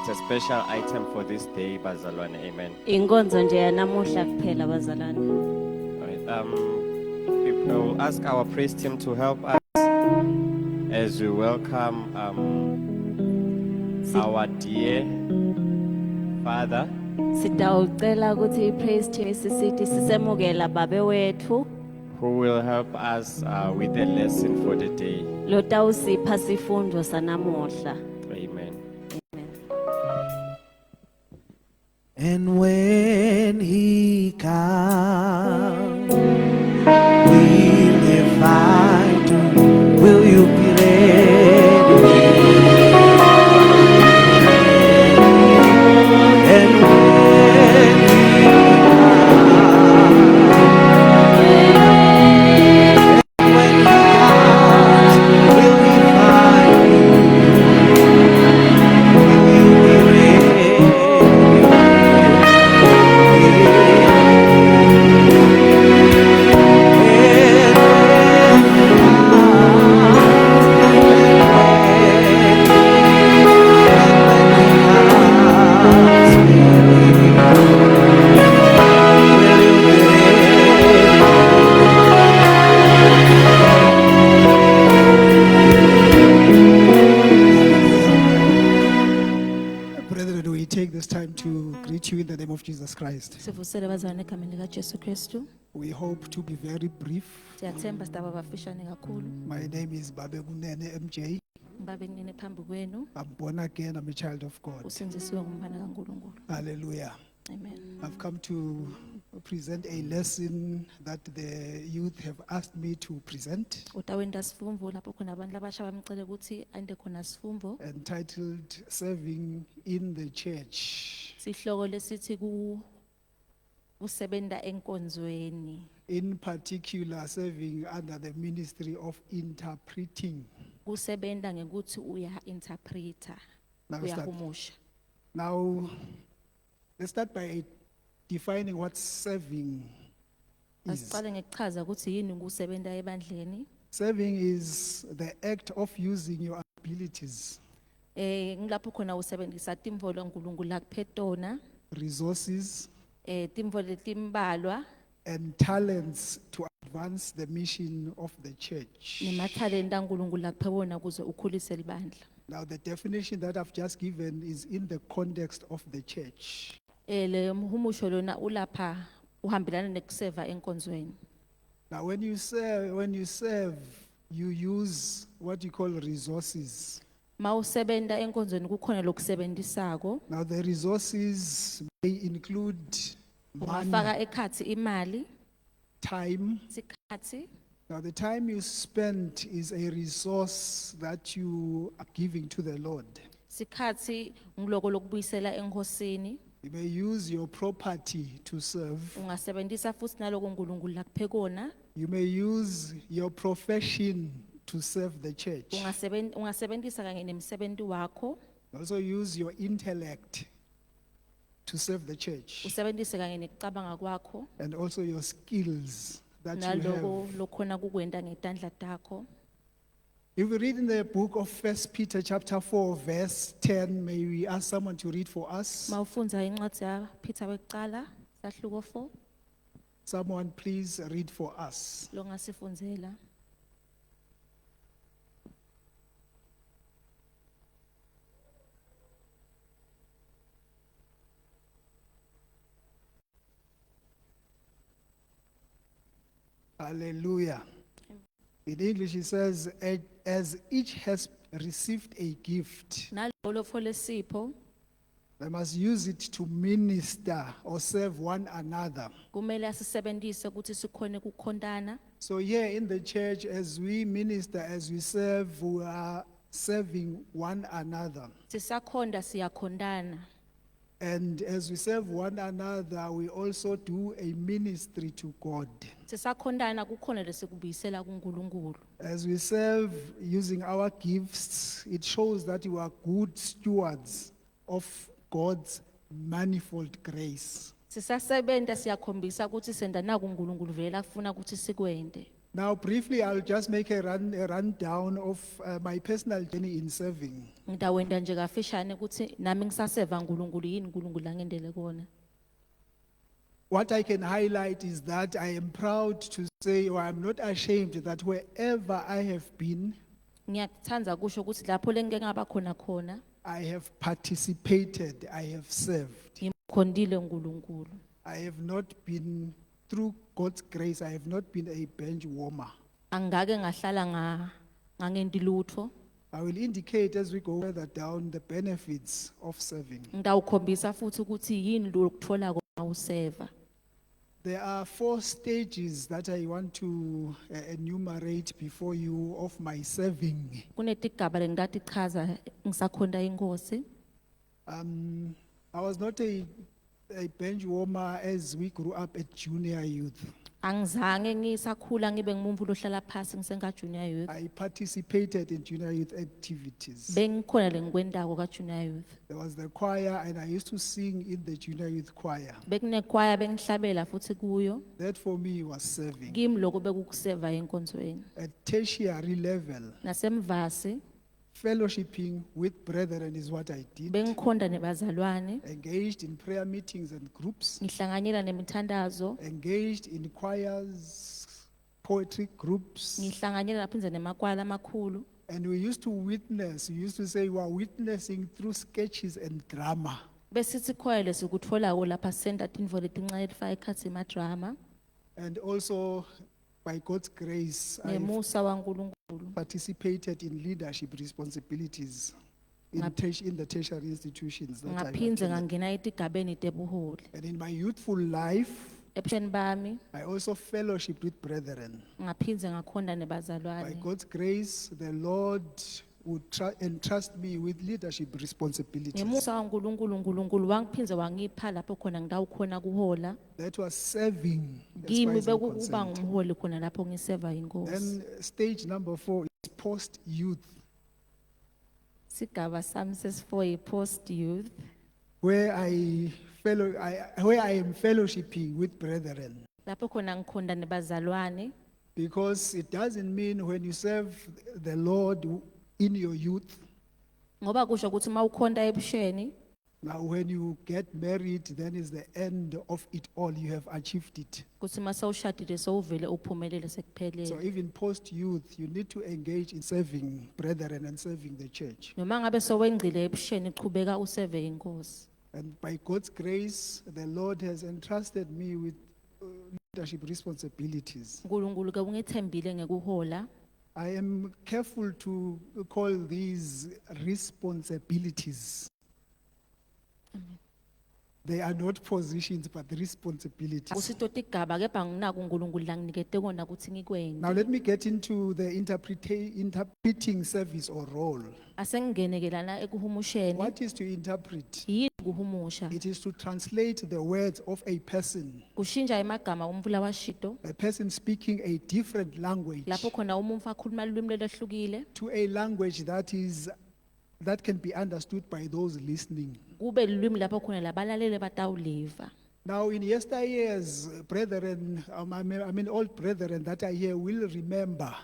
It's a special item for this day, Bazalwane. Amen. Inkonzo nje yanamuhla kuphela bazalwane. All right. We'll ask our praise team to help us as we welcome our dear Father, Sitawucela ukuthi ipraise team sisithi sisemukela babe wethu who will help us with the lesson for the day. lotawusipha sifundo sanamuhla. Amen. And when he comes, will he find you? Will you be ready? And when he comes, will he find you? Will you be ready? Brethren, we take this time to greet you in the name of Jesus Christ. Sivusele bazalwane egameni lika Jesu Kristu. We hope to be very brief. Siyathemba sitaba bafishane kakhulu. My name is Babe Kunene MJ. Babe kunene phambi kwenu. I'm born again. I'm a child of God. Usinzisiwe ngumfana kaNkulunkulu. Hallelujah. Amen. I've come to present a lesson that the youth have asked me to present, Utawenda sifumvo lapho khona abantu labasha bamcela ukuthi ande khona sifumvo. entitled Serving in the Church. Sihloko lesithi usebenta enkonzweni. In particular, serving under the ministry of interpreting. Kusebenta ngekuthi uya interpreter. Now start. Uyahumusha. Now, let's start by defining what serving is. Asiqale ngekuchaza ukuthi yini ukusebenta ebandleni. Serving is the act of using your abilities, Ngilapho khona usebenzisa timvo loNkulunkulu lakuphetona, resources, timvo letimbalwa and talents to advance the mission of the church. nemathalenta kaNkulunkulu lakuphewona ukuze ukhulise libandla. Now, the definition that I've just given is in the context of the church. Le mhumusho lona ulapha uhambelana nekuseva enkonzweni. Now, when you serve, you use what you call resources. Mawusebenta enkonzweni kukhona lokusebenzisako, Now, the resources may include money, ungafaka ekhathi imali, time. sikhathi. Now, the time you spend is a resource that you are giving to the Lord. Sikhathi ngiloko lokubuyisela enkosini, You may use your property to serve. ungasebenzisa futhi naloko uNkulunkulu lakuphekona, You may use your profession to serve the church. ungasebenzisa kanye nemsebenzi wakho, Also use your intellect to serve the church. usebenzise kanye nekucabanga kwakho, And also your skills that you naloko have. lokhona kukwenta ngetandla takho. If we read in the book of 1 Peter chapter 4 verse 10, may we ask someone to read for us? Mawufundza incwadi ya Peter wekuqala, sahluko 4, Someone please read for us. lo ngasifundzela. Hallelujah. In English it says, as each has received a gift, Nalolo lofole sipho, they must use it to minister or serve one another. kumele asisebenzise ukuthi sikhone kukhontana. So here in the church, as we minister, as we serve, we are serving one another. Sisakhonda siyakhontana. And as we serve one another, we also do a ministry to God. Sisakhondana kukhona lesikubuyisela kuNkulunkulu. As we serve using our gifts, it shows that we are good stewards of God's manifold grace. Sisasebenta siyakhombisa ukuthi senda naku uNkulunkulu vele afuna ukuthi sikwende. Now, briefly, I'll just make a rundown of my personal journey in serving. Ngidawenda nje kafishane ukuthi nami ngisaseva uNkulunkulu yini uNkulunkulu angendele kona. What I can highlight is that I am proud to say, or I'm not ashamed, that wherever I have been, Ngiyathanda kusho ukuthi lapho lengeke ngaba khona I have participated, I have served. ngimkhondile uNkulunkulu. I have not been, through God's grace, I have not been a bench warmer. Angake ngahlala ngangenti lutho. I will indicate as we go further down the benefits of serving. Ngidawukhombisa futhi ukuthi yini lokuthola kona useva. There are 4 stages that I want to enumerate before you of my serving. Kunetigaba lengathi chaza ngisakhonda inkosi. I was not a bench warmer as we grew up at junior youth. Angizange ngisakhula ngibe ngumuntu lohlala phansi ngisenga junior youth. I participated in junior youth activities. Bengikhona lengikwendako ka junior youth. There was the choir and I used to sing in the junior youth choir. Bekunekwaya bengihlabela futhi kuyo. That for me was serving. Kimi lokho bekukuseva enkonzweni. At tertiary level, Nasemvasi fellowshipping with brethren is what I did. bengikhonda nebazalwane, Engaged in prayer meetings and groups. ngihlanganyela nemithandazo, Engaged in choirs, poetry groups. ngihlanganyela lapha nemakwala amakhulu. And we used to witness, we used to say we are witnessing through sketches and drama. Besithi khoyele sikutholako lapha senda tinvo letincane lifaka ekhathi emadrama. And also, by God's grace, I Ngemusa waNkulunkulu participated in leadership responsibilities in the tertiary institutions that I ngaphindze attended. ngangena etigabeni tebuholi. And in my youthful life, Ebusheni bami I also fellowshiped with brethren. ngaphindze ngakhonda By nebazalwane. God's grace, the Lord would entrust me with leadership responsibilities. Ngemusa waNkulunkulu uNkulunkulu wangiphindze wangipha lapho khona ngidawukhona kuhola. That was serving. as far Kimi as I'm bekukuba concerned. ngumholi khona lapho ngiseva inkosi. Then stage number 4 is post-youth, Sigaba sami sesi4 post youth where I am fellowshipping with brethren. lapho khona ngikhonda nebazalwane. Because it doesn't mean when you serve the Lord in your youth, Ngoba kusho ukuthi mawukhonda ebusheni now when you get married, then is the end of it all. You have achieved it. kuthi mase ushadile sowuvele uphumelele So sekuphelele. even post-youth, you need to engage in serving brethren and serving the church. Noma ngabe sowengcile ebusheni chubeka useve inkosi. And by God's grace, the Lord has entrusted me with leadership responsibilities. uNkulunkulu ke ungithembile ngekuhola. I am careful to call these responsibilities. They are not positions, but responsibilities. Kusito tigaba kepha nginako uNkulunkulu la nginikete kona ukuthi ngikwende. Now let me get into the interpreting service or role. Asengene lana ekuhumusheni. What is to interpret? Yini kuhumusha? It is to translate the words of a person, Kushinja emagama umvula washito. a person speaking a different language, Lapho khona umuntu akhuluma ulimi lehlukile. to a language that can be understood by those listening. Kube lulwimi lapho khona labalalele batawuliva. Now, in yesteryears, brethren, I mean, old brethren that are here will remember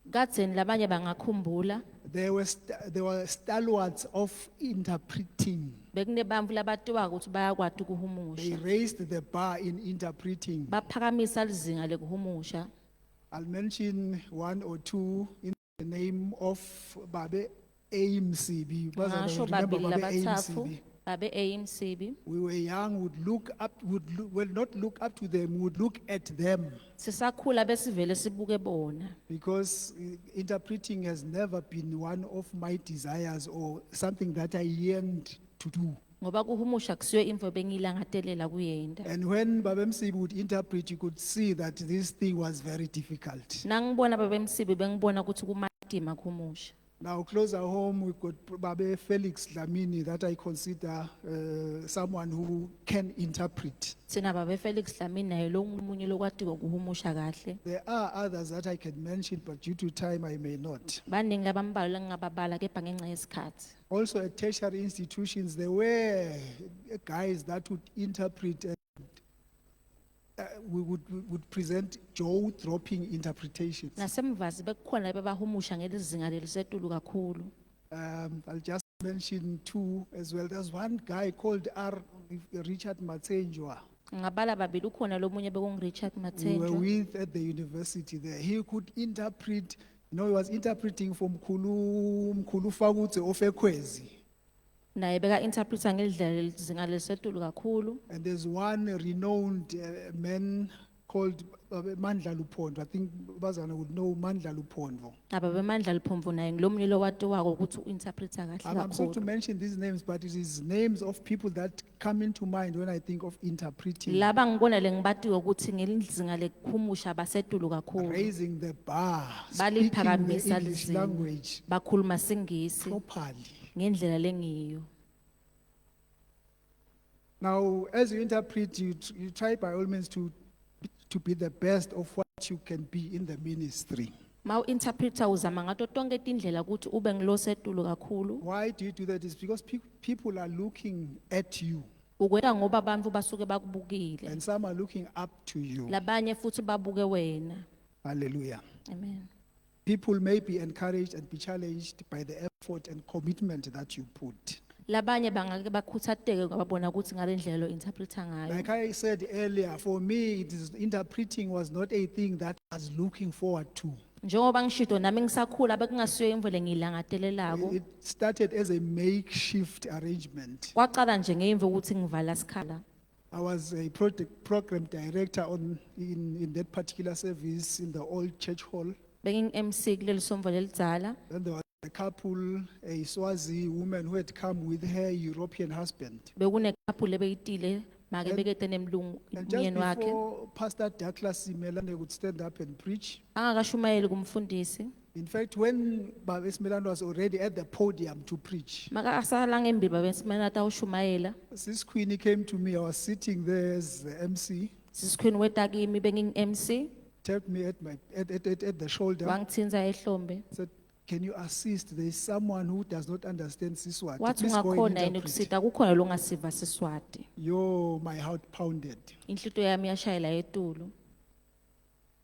Kadzeni labanye bangakhumbula there were stalwarts of interpreting. bekunebantfu labatiwa ukuthi bayakwati They ukuhumusha. raised the bar in interpreting. Baphakamisa lizinga lekuhumusha. I'll mention 1 or 2 in the name of Babe AMCB. Ngasho Remember babili Babe labatsatfu AMCB? babe AMCB. We were young, would not look up to them, would look at them. Sisakhula besivele sibuke bona. Because interpreting has never been one of my desires or something that I yearned to do. Ngoba kuhumusha kusiyo info bengilangatelela kuyenda. And when Babemsi would interpret, you could see that this thing was very difficult. Nangibona babemsibi bengibona ukuthi kumatima kuhumusha. Now, closer home, we got Babe Felix Lamini, that I consider someone who can interpret. Sina babe Felix Dlamini naye lo ngumunye lokwati ukuhumusha kahle. There are others that I can mention, but due to time, I may not. Baningi labambalwa ngingababala kepha ngenxa yesikhathi. Also, at tertiary institutions, there were guys that would interpret we would present Joe dropping interpretations. nasemvazi bekukhona bebahumusha ngelizinga lelisetulu kakhulu. I'll just mention two as well. There's one guy called Richard Matsenjwa. Ngabala babili ukhona lomunye bekungu-Richard We were Mathenjwa. with at the university there. He could interpret, he was interpreting from Mkhulu Fagutse of Ekwezi. Naye beka-interpreta ngelidlela lelizinga lelisetulu kakhulu. And there's one renowned man called Mandla Lupondo. I think Bazana would know Mandla Lupondo. Ababemandla Luphumvu naye ngulomunye lo watiwako ukuthi u-interpreta kahle I'm sorry to kakhulu. mention these names, but it is names of people that come into mind when I think of interpreting, Laba ngibona le ngibatiwe ukuthi ngelizinga lekuhumusha basetulu kakhulu. raising the bar, speaking the Baliphakamisa English lizinga. language Bakhuluma singisi properly. ngendlela lengiyo. Now, as you interpret, you try by all means to be the best of what you can be in the ministry. Ma u-interpreta uzama ngato tonke tindlela ukuthi ube ngilosetulu kakhulu. Why do you do that? It's because people are looking at you, Ukwenta ngoba bantfu basuke bakubukile. and some are looking up to you. Labanye futhi babuke wena. Hallelujah. Amen. People may be encouraged and be challenged by the effort and commitment that you put. Labanye bangake bakhuthateke ngoba bona ukuthi ngale ndlela lo interpreta ngayo. Like I said earlier, for me, interpreting was not a thing that I was looking forward to. Njengoba ngishido nami ngisakhula bekungasiyo imvelo ngiyilangadelelako. It started as a makeshift arrangement. Kwaqala nje ngemva ukuthi ngivala sikhala. I was a program director in that particular service in the old church hall. Bengi-MC kuleli somvo lelidzala. Then there was a couple, a Swazi woman who had come with her European husband. Bekune couple ebeyitile make bekete nemlungu And just umyeni wakhe. before Pastor Douglas Simelane would stand up and preach, Angakashumayeli kumfundisi. in fact, when Baba Simelane was already at the podium to preach, Maka asala ngembili babesimena tawushumayela. this queenie came to me. I was sitting there as the MC, Sisikhwini wetakimi bengi-MC. tapped me at the shoulder, Wangithinza ehlombe. said, "Can you assist? There is someone who does not understand Siswati. Wathi Please go and ungakhona yini interpret." kusita kukhona longasiva Siswati. Yo, my heart pounded. Inhlito yami yashayela etulu.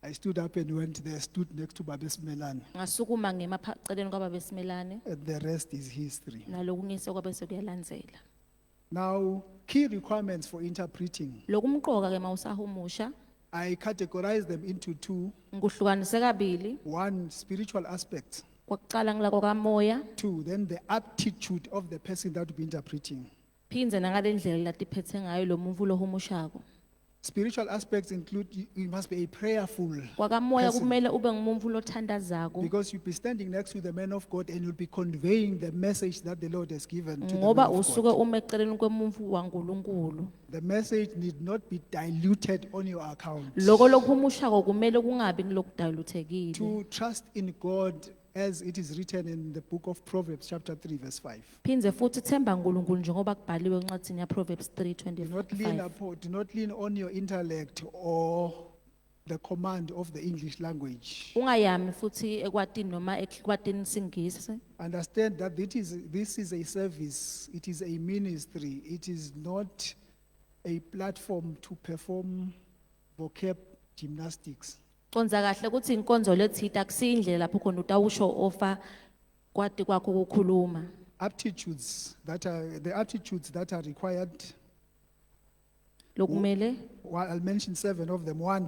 I stood up and went there, stood next to Baba Simelane, Ngasukuma ngemaceleni kwaba besimilane and the rest is history. nalokunye sekwabe sekuyalandzela. Now, key requirements for interpreting. Lokumqoka ke mawusahumusha I categorize them into two. ngikuhlukanise kabili. One, spiritual aspects. Kwakuqala ngilako kamoya, Two, then the aptitude of the person that will be interpreting. phindze nangale ndlela latiphethe ngayo lo muntu lohumushako. Spiritual aspects include you must be a prayerful Kwakamoya person, kumele ube ngumuntu lothandazako because you'll be standing next to the man of God and you'll be conveying the message that the Lord has given to the man ngoba of usuke God. ume eceleni kwemuntu waNkulunkulu. The message need not be diluted on your account. Loko lokuhumushako kumele kungabi ngilokudaluthekile. To trust in God as it is written in the book of Proverbs chapter 3 verse 5. Phindze futhi themba uNkulunkulu njengoba kubhaliwe encwadini ya Proverbs Do not lean 3:25. do not lean on your intellect or the command of the English language. Ungayami futhi ekwatini noma ekwatini singisi. Understand that this is a service, it is a ministry, it is not a platform to perform vocab gymnastics. Konza kahle ukuthi inkonzo lethita kusindlela lapho khona utawusho offer kwati kwakho ukukhuluma. Aptitudes that are required. Lokumele I'll mention 7 of them. One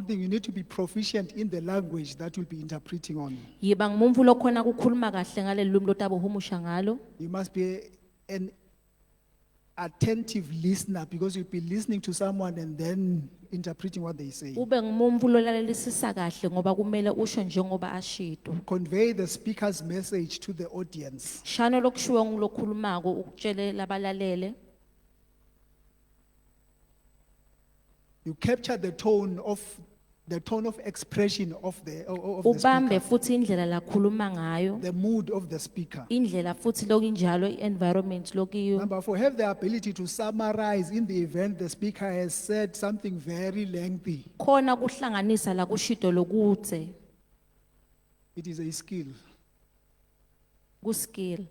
thing, you need to be proficient in the language that you'll be interpreting on. yiba ngumuntu lokhona ukukhuluma kahle ngaleli lumi lotabo humusha ngalo. You must be an attentive listener, because you'll be listening to someone and then interpreting what they say. Ube ngumuntu lolalelisisa kahle ngoba kumele usho njengoba ashido. Convey the speaker's message to the audience. Shano lokushiwo ngilokhulumako ukutshele labalalele. You capture the tone of expression of the Ubambe speaker, futhi indlela lakhuluma ngayo. the mood of the speaker. Indlela futhi lokinjalo i-environment lokiyo. Number 4, have the ability to summarize in the event the speaker has said something very lengthy. Khona kuhlanganisa la kushido lokudze. It is a skill. Kuskill.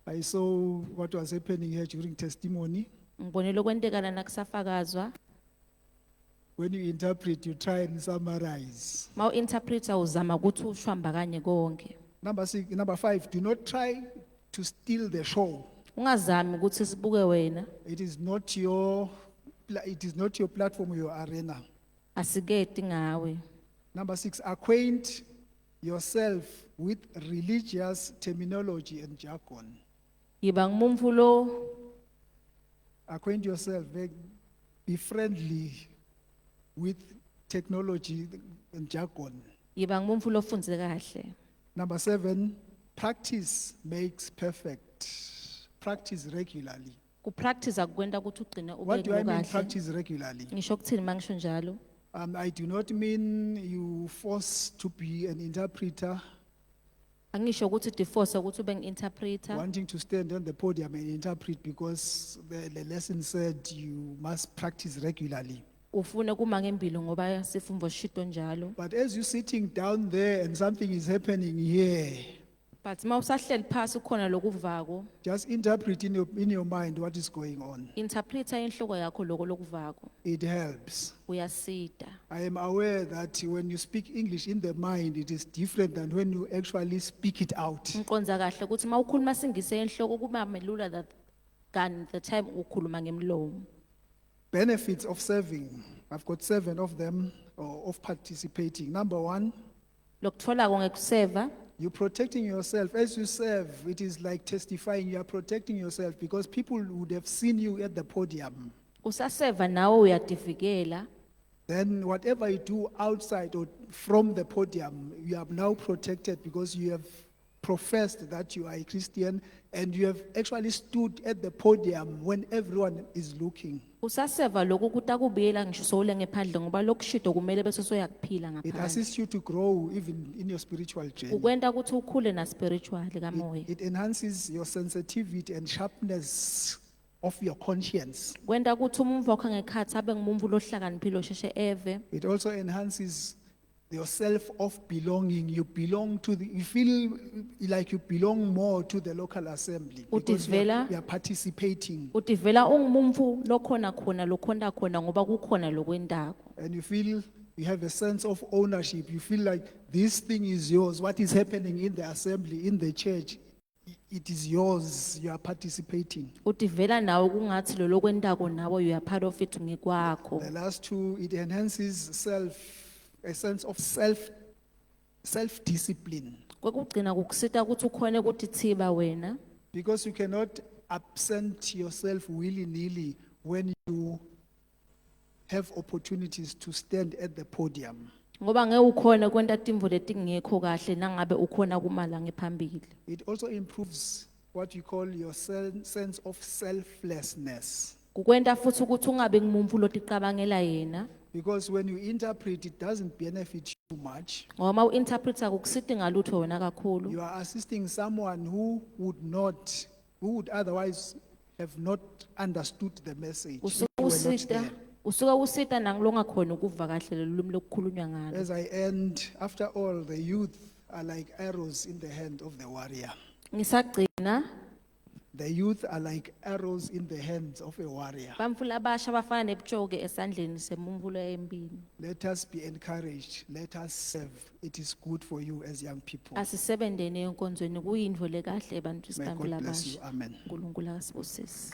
I saw what was happening here during testimony. Ngibone lokwenteka lana kusafakazwa. when you interpret, you try and summarize. Ma u-interpreter uzama ukuthi ushwamba kanye konke. Number 5, do not try to steal the show. Ungazami ukuthi sibuke wena, It is not your platform, your arena. asiketi ngawe. Number 6, acquaint yourself with religious terminology and jargon. Yiba ngumuntu lo Acquaint yourself, be friendly with technology and jargon. yiba ngumuntu lo funze kahle. Number 7, practice makes perfect. Practice regularly. Ku practice akukwenta ukuthi ugcine What do I mean kahle. practice regularly? Ngisho ukuthini mangisho njalo? I do not mean you force to be an interpreter, Angisho ukuthi divorce ukuthi ube ngi-interpreter. wanting to stand on the podium and interpret because the lesson said you must practice regularly. Ufune kuma ngempilo ngoba sifumvo shito njalo. But as you're sitting down there and something is happening here, But ma usahleli phansi khona lokuvako, just interpret in your mind what is going on. interpreter inhloko yakho lokho lokuvako. It helps. Uyasida. I am aware that when you speak English in the mind, it is different than when you actually speak it out. Ngiqonza kahle ukuthi ma ukhuluma singise enhloko kuba melula than the time ukhuluma ngemlomo. Benefits of serving. I've got 7 of them, or of participating. Number 1, Lokutfolako ngekuseva, you're protecting yourself. As you serve, it is like testifying. You are protecting yourself because people would have seen you at the podium. usaseva nawe uyatifikela. Then whatever you do outside or from the podium, you are now protected because you have professed that you are a Christian and you have actually stood at the podium when everyone is looking. Usaseva lokhu kutakubiyela ngisho sowule ngephandle ngoba lokushido kumele bese soyakuphila It ngaphandle. assists you to grow even in your spiritual journey. Ukwenta ukuthi ukhule na spiritually kamoya. It enhances your sensitivity and sharpness of your conscience. Kwenta ukuthi umuntu wakho ngekhathi abe ngumuntu lohlakaniphile osheshe eve. It also enhances your self of belonging. You belong to you feel like you belong more to the local assembly because Utivela- you are participating Utivela ungumuntu lokhona khona lokhonda khona ngoba kukhona lokwendako. and you feel you have a sense of ownership. You feel like this thing is yours. What is happening in the assembly, in the church, it is yours. You are participating. Utivela nawe kungathi lo lokwendako nawe you are part of it ngikwakho. The last 2, it enhances a sense of self-discipline. Kwekugcina kukusita ukuthi ukhone ukuthi thiba wena. Because you cannot absent yourself willy-nilly when you have opportunities to stand at the podium. Ngoba ngeke ukhona kwenta timvo letingekho kahle nangabe ukhona kumala ngephambili. It also improves what you call your sense of selflessness. Kukwenta futhi ukuthi ungabe ngumuntu loticabangela yena. Because when you interpret, it doesn't benefit you much. Ngoba ma u-interpreter kukusita ngalutho wena kakhulu. You are assisting someone who would otherwise have not understood the message. if you were not there. Usuka usita nangilongakhona ukuva kahle lolumi lokukhulunywa ngalo. As I end, after all, the youth are like arrows in the hand of the warrior. Ngisagcina The youth are like arrows in the hands of a warrior. bamfula abasha bafana nebutshoke esandleni semuntu empini. Let us be encouraged. Let us serve. It is good for you as young people. Asisebenzeni enkonzweni kuyindvo lekahle ebantwini May sibamfula God bless you. abasha. Amen. uNkulunkulu akasibusise.